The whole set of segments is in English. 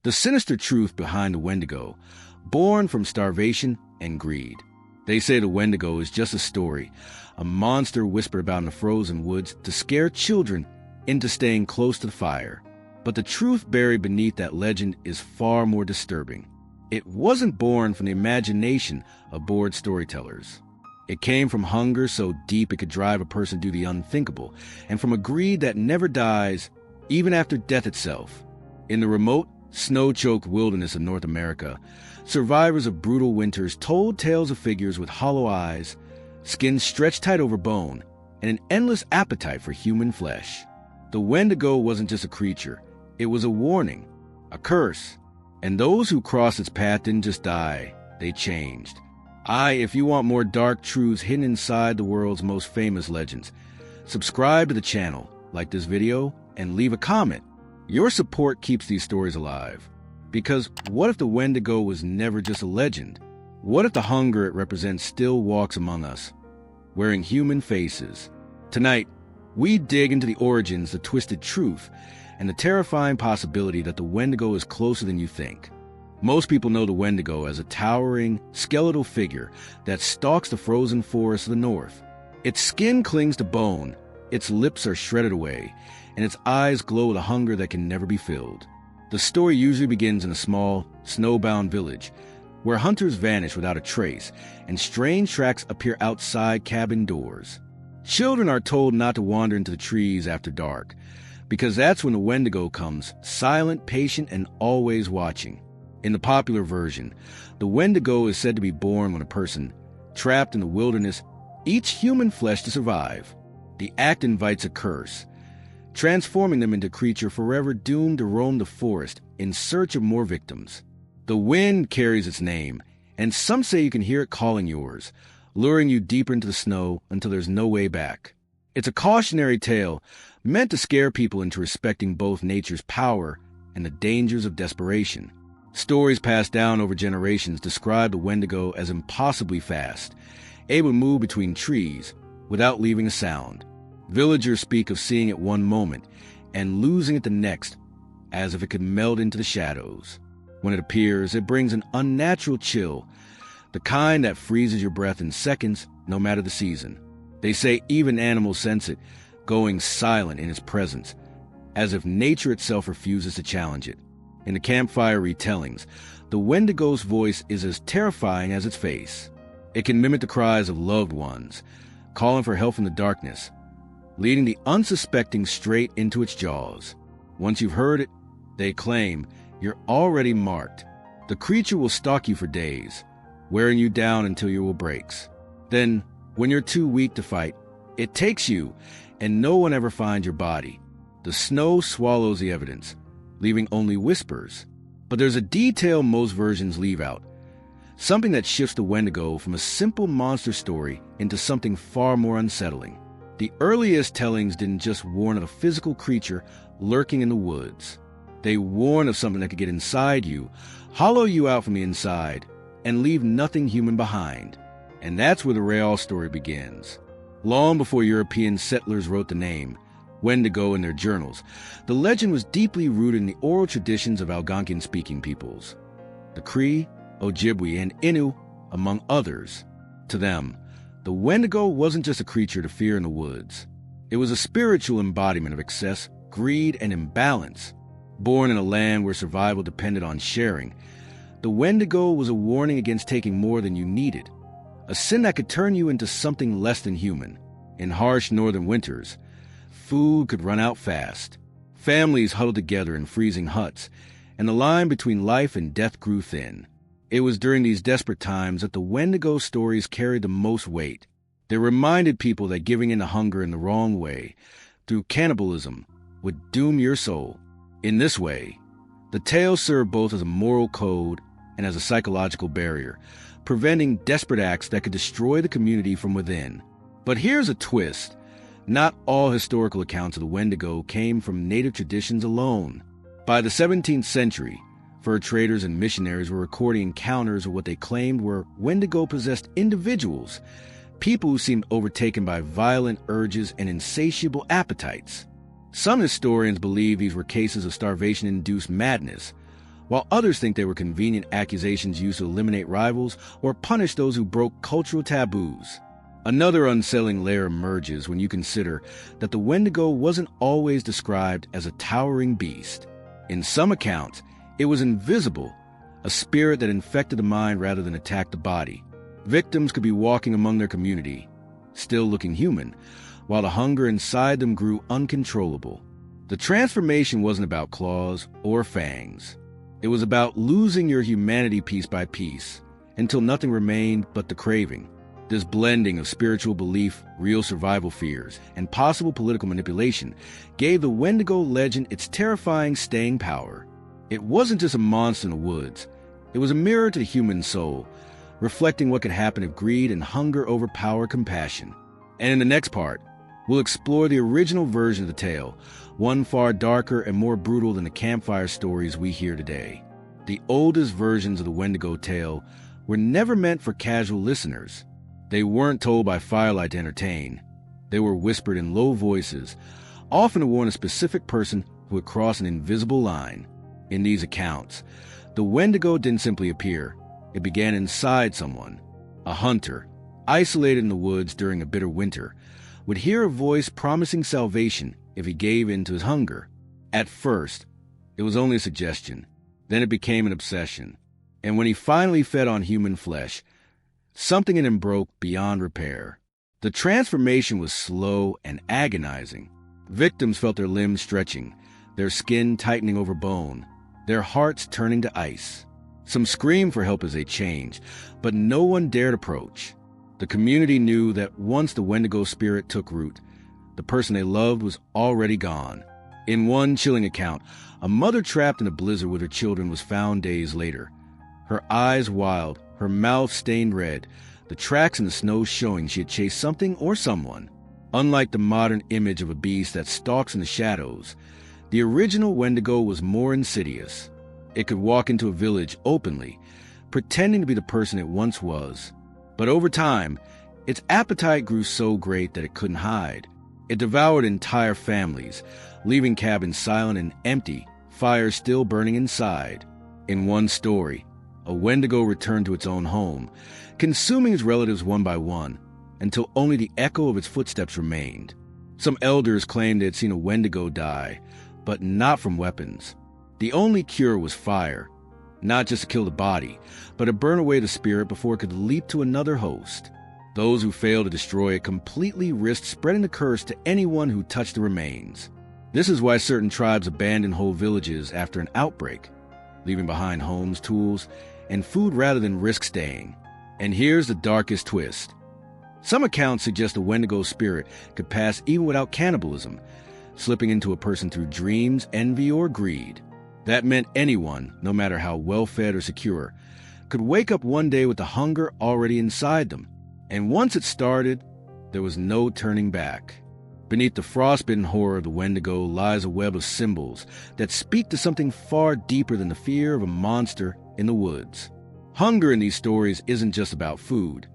The sinister truth behind the Wendigo, born from starvation and greed. They say the Wendigo is just a story, a monster whispered about in the frozen woods to scare children into staying close to the fire. But the truth buried beneath that legend is far more disturbing. It wasn't born from the imagination of bored storytellers. It came from hunger so deep it could drive a person to do the unthinkable, and from a greed that never dies, even after death itself. In the remote, snow-choked wilderness of North America, survivors of brutal winters told tales of figures with hollow eyes, skin stretched tight over bone, and an endless appetite for human flesh. The Wendigo wasn't just a creature, it was a warning, a curse, and those who crossed its path didn't just die, they changed. If you want more dark truths hidden inside the world's most famous legends, subscribe to the channel, like this video, and leave a comment. Your support keeps these stories alive. Because what if the Wendigo was never just a legend? What if the hunger it represents still walks among us, wearing human faces? Tonight, we dig into the origins, the twisted truth, and the terrifying possibility that the Wendigo is closer than you think. Most people know the Wendigo as a towering, skeletal figure that stalks the frozen forests of the north. Its skin clings to bone, its lips are shredded away, and its eyes glow with a hunger that can never be filled. The story usually begins in a small, snowbound village, where hunters vanish without a trace, and strange tracks appear outside cabin doors. Children are told not to wander into the trees after dark, because that's when the Wendigo comes, silent, patient, and always watching. In the popular version, the Wendigo is said to be born when a person, trapped in the wilderness, eats human flesh to survive. The act invites a curse, transforming them into a creature forever doomed to roam the forest in search of more victims. The wind carries its name, and some say you can hear it calling yours, luring you deeper into the snow until there's no way back. It's a cautionary tale meant to scare people into respecting both nature's power and the dangers of desperation. Stories passed down over generations describe the Wendigo as impossibly fast, able to move between trees without leaving a sound. Villagers speak of seeing it one moment and losing it the next, as if it could melt into the shadows. When it appears, it brings an unnatural chill, the kind that freezes your breath in seconds, no matter the season. They say even animals sense it, going silent in its presence, as if nature itself refuses to challenge it. In the campfire retellings, the Wendigo's voice is as terrifying as its face. It can mimic the cries of loved ones, calling for help from the darkness, leading the unsuspecting straight into its jaws. Once you've heard it, they claim, you're already marked. The creature will stalk you for days, wearing you down until your will breaks. Then, when you're too weak to fight, it takes you, and no one ever finds your body. The snow swallows the evidence, leaving only whispers. But there's a detail most versions leave out, something that shifts the Wendigo from a simple monster story into something far more unsettling. The earliest tellings didn't just warn of a physical creature lurking in the woods. They warn of something that could get inside you, hollow you out from the inside, and leave nothing human behind. And that's where the real story begins. Long before European settlers wrote the name Wendigo in their journals, the legend was deeply rooted in the oral traditions of Algonquian-speaking peoples, the Cree, Ojibwe, and Innu, among others. To them, the Wendigo wasn't just a creature to fear in the woods. It was a spiritual embodiment of excess, greed, and imbalance. Born in a land where survival depended on sharing, the Wendigo was a warning against taking more than you needed, a sin that could turn you into something less than human. In harsh northern winters, food could run out fast. Families huddled together in freezing huts, and the line between life and death grew thin. It was during these desperate times that the Wendigo stories carried the most weight. They reminded people that giving in to hunger in the wrong way, through cannibalism, would doom your soul. In this way, the tales served both as a moral code and as a psychological barrier, preventing desperate acts that could destroy the community from within. But here's a twist. Not all historical accounts of the Wendigo came from native traditions alone. By the 17th century, fur traders and missionaries were recording encounters with what they claimed were Wendigo-possessed individuals, people who seemed overtaken by violent urges and insatiable appetites. Some historians believe these were cases of starvation-induced madness, while others think they were convenient accusations used to eliminate rivals or punish those who broke cultural taboos. Another unsettling layer emerges when you consider that the Wendigo wasn't always described as a towering beast. In some accounts, it was invisible, a spirit that infected the mind rather than attacked the body. Victims could be walking among their community, still looking human, while the hunger inside them grew uncontrollable. The transformation wasn't about claws or fangs. It was about losing your humanity piece by piece, until nothing remained but the craving. This blending of spiritual belief, real survival fears, and possible political manipulation gave the Wendigo legend its terrifying staying power. It wasn't just a monster in the woods. It was a mirror to the human soul, reflecting what could happen if greed and hunger overpower compassion. And in the next part, we'll explore the original version of the tale, one far darker and more brutal than the campfire stories we hear today. The oldest versions of the Wendigo tale were never meant for casual listeners. They weren't told by firelight to entertain. They were whispered in low voices, often to warn a specific person who had crossed an invisible line. In these accounts, the Wendigo didn't simply appear. It began inside someone. A hunter, isolated in the woods during a bitter winter, would hear a voice promising salvation if he gave in to his hunger. At first, it was only a suggestion. Then it became an obsession. And when he finally fed on human flesh, something in him broke beyond repair. The transformation was slow and agonizing. Victims felt their limbs stretching, their skin tightening over bone, their hearts turning to ice. Some screamed for help as they changed, but no one dared approach. The community knew that once the Wendigo spirit took root, the person they loved was already gone. In one chilling account, a mother trapped in a blizzard with her children was found days later. Her eyes wild, her mouth stained red, the tracks in the snow showing she had chased something or someone. Unlike the modern image of a beast that stalks in the shadows, the original Wendigo was more insidious. It could walk into a village openly, pretending to be the person it once was. But over time, its appetite grew so great that it couldn't hide. It devoured entire families, leaving cabins silent and empty, fires still burning inside. In one story, a Wendigo returned to its own home, consuming its relatives one by one, until only the echo of its footsteps remained. Some elders claimed they had seen a Wendigo die, but not from weapons. The only cure was fire, not just to kill the body, but to burn away the spirit before it could leap to another host. Those who failed to destroy it completely risked spreading the curse to anyone who touched the remains. This is why certain tribes abandoned whole villages after an outbreak, leaving behind homes, tools, and food rather than risk staying. And here's the darkest twist. Some accounts suggest the Wendigo spirit could pass even without cannibalism, slipping into a person through dreams, envy, or greed. That meant anyone, no matter how well-fed or secure, could wake up one day with the hunger already inside them. And once it started, there was no turning back. Beneath the frostbitten horror of the Wendigo lies a web of symbols that speak to something far deeper than the fear of a monster in the woods. Hunger in these stories isn't just about food.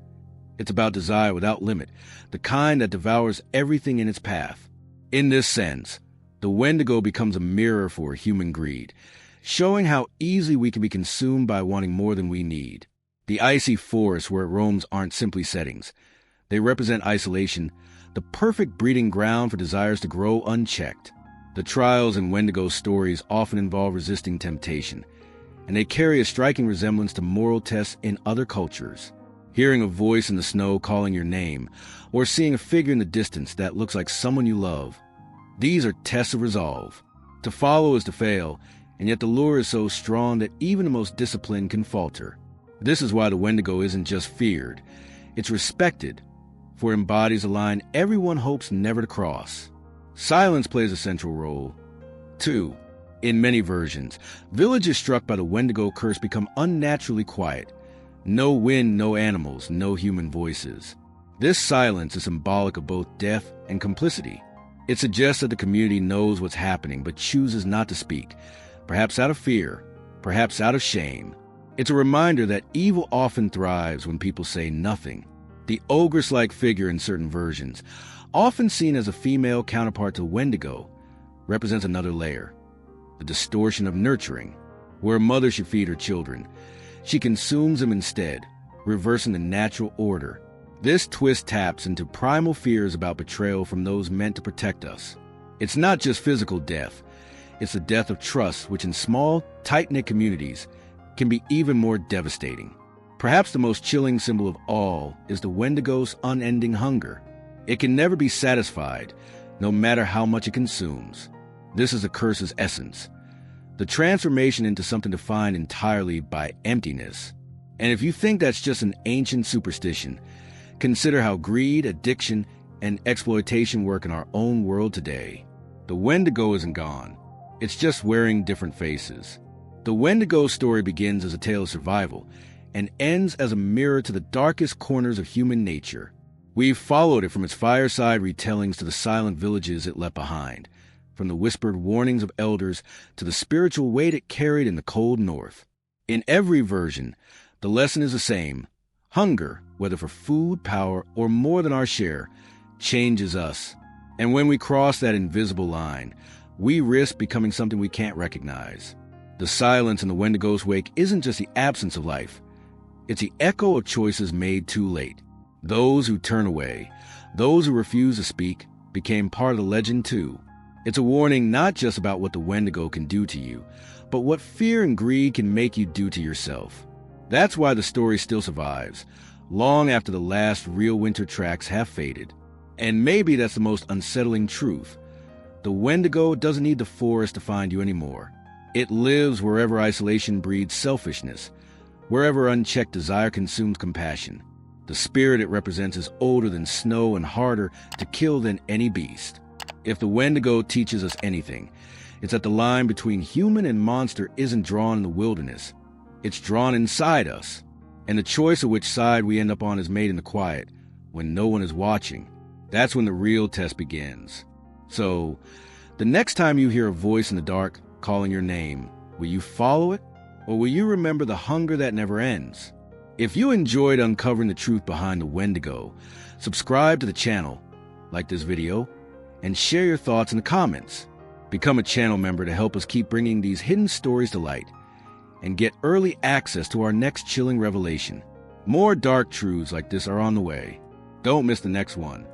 It's about desire without limit, the kind that devours everything in its path. In this sense, the Wendigo becomes a mirror for human greed, showing how easily we can be consumed by wanting more than we need. The icy forests where it roams aren't simply settings. They represent isolation, the perfect breeding ground for desires to grow unchecked. The trials in Wendigo stories often involve resisting temptation, and they carry a striking resemblance to moral tests in other cultures. Hearing a voice in the snow calling your name, or seeing a figure in the distance that looks like someone you love. These are tests of resolve. To follow is to fail, and yet the lure is so strong that even the most disciplined can falter. This is why the Wendigo isn't just feared, it's respected, for it embodies a line everyone hopes never to cross. Silence plays a central role, too. In many versions, villages struck by the Wendigo curse become unnaturally quiet. No wind, no animals, no human voices. This silence is symbolic of both death and complicity. It suggests that the community knows what's happening but chooses not to speak, perhaps out of fear, perhaps out of shame. It's a reminder that evil often thrives when people say nothing. The ogress-like figure in certain versions, often seen as a female counterpart to Wendigo, represents another layer, the distortion of nurturing. Where a mother should feed her children, she consumes them instead, reversing the natural order. This twist taps into primal fears about betrayal from those meant to protect us. It's not just physical death. It's the death of trust, which in small, tight-knit communities can be even more devastating. Perhaps the most chilling symbol of all is the Wendigo's unending hunger. It can never be satisfied, no matter how much it consumes. This is the curse's essence, the transformation into something defined entirely by emptiness. And if you think that's just an ancient superstition, consider how greed, addiction, and exploitation work in our own world today. The Wendigo isn't gone. It's just wearing different faces. The Wendigo story begins as a tale of survival and ends as a mirror to the darkest corners of human nature. We've followed it from its fireside retellings to the silent villages it left behind, from the whispered warnings of elders to the spiritual weight it carried in the cold north. In every version, the lesson is the same. Hunger, whether for food, power, or more than our share, changes us. And when we cross that invisible line, we risk becoming something we can't recognize. The silence in the Wendigo's wake isn't just the absence of life. It's the echo of choices made too late. Those who turn away, those who refuse to speak, became part of the legend too. It's a warning not just about what the Wendigo can do to you, but what fear and greed can make you do to yourself. That's why the story still survives, long after the last real winter tracks have faded. And maybe that's the most unsettling truth. The Wendigo doesn't need the forest to find you anymore. It lives wherever isolation breeds selfishness, wherever unchecked desire consumes compassion. The spirit it represents is older than snow and harder to kill than any beast. If the Wendigo teaches us anything, it's that the line between human and monster isn't drawn in the wilderness. It's drawn inside us. And the choice of which side we end up on is made in the quiet, when no one is watching. That's when the real test begins. So, the next time you hear a voice in the dark calling your name, will you follow it? Or will you remember the hunger that never ends? If you enjoyed uncovering the truth behind the Wendigo, subscribe to the channel, like this video, and share your thoughts in the comments. Become a channel member to help us keep bringing these hidden stories to light, and get early access to our next chilling revelation. More dark truths like this are on the way. Don't miss the next one.